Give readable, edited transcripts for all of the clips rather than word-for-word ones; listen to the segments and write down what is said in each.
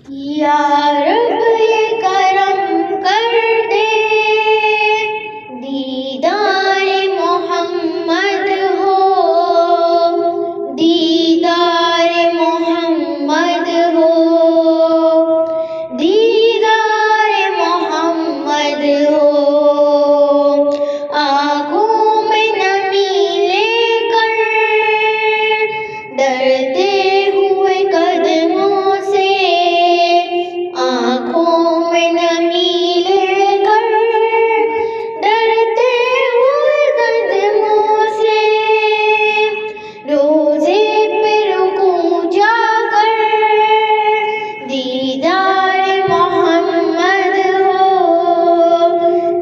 یا رب یہ کرم کر دے دیدار محمد ہو، دیدار محمد ہو، دیدار محمد ہو، آنکھوں میں نمی لے کر ڈرتے ہوئے قدموں سے، آنکھوں میں نمی لے کر ڈرتے ہوئے قدموں سے، روزے پہ رکوع جا کر دیدار محمد ہو،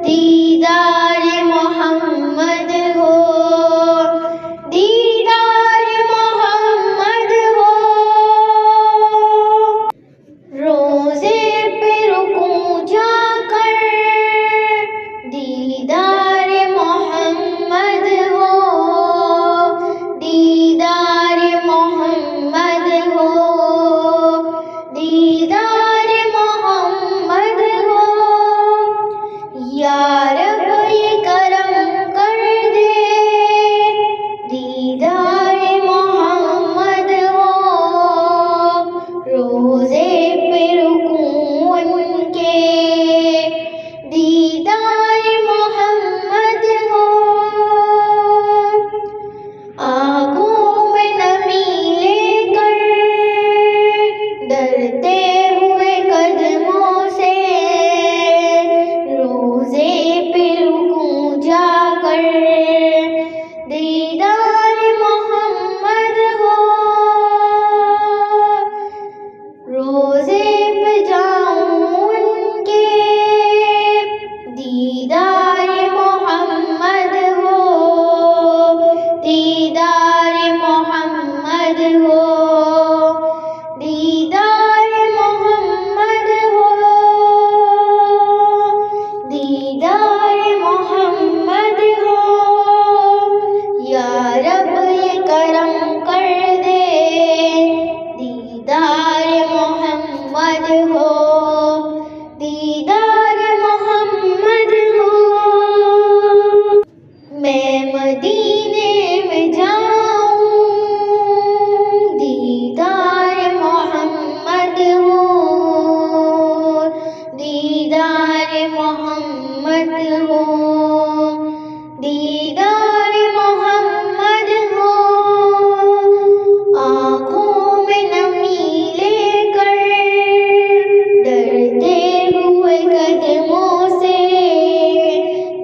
دیدار محمد ہو، دیدار محمد ہو، روزے پہ رکوع جا کر دیدار محمد ہو، دیدار محمد ہو، دیدار محمد ہو، یا رب یہ کرم کر دے دیدار محمد ہو، روزے پہ رکوع ان کے دیدار محمد ہو، آنکھوں میں نمی لے کر ڈرتے ہوئے قدموں سے، روزے پہ رکوع جا کر دیدار محمد ہو، روزے پہ جاؤں ان کے دیدار محمد ہو، دیدار محمد ہو، دیدار محمد ہو، دیدار محمد ہو، یا رب یہ کرم کر دے دیدار محمد ہو، دیدار محمد ہو، میں مدینے میں جاؤں دیدار محمد ہو، دیدار محمد ہو، دیدار محمد ہو، آنکھوں میں نمی لے کر ڈرتے ہوئے قدموں سے،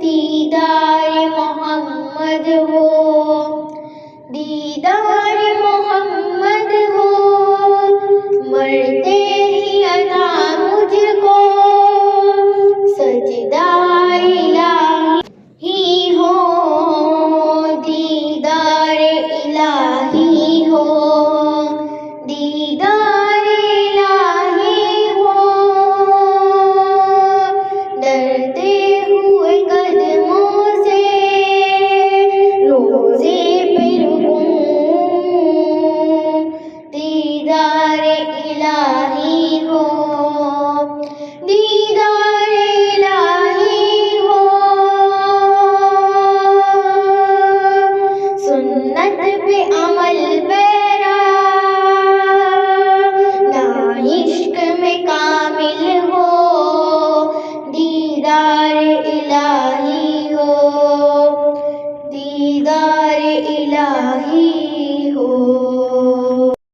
دیدار محمد ہو، دیدار محمد ہو، مرتے ہی عطا مجھ کو سجدہ الہی ہو، دیدار الہی ہو، دیدار الہی ہو، ڈرتے ہوئے قدموں سے، روزے پہ رکوع دیدار الہی ہو، دیدار الہی ہو، سنت پہ عمل پیرا نہ عشق میں کامل ہو، دیدار الہی ہو، دیدار الہی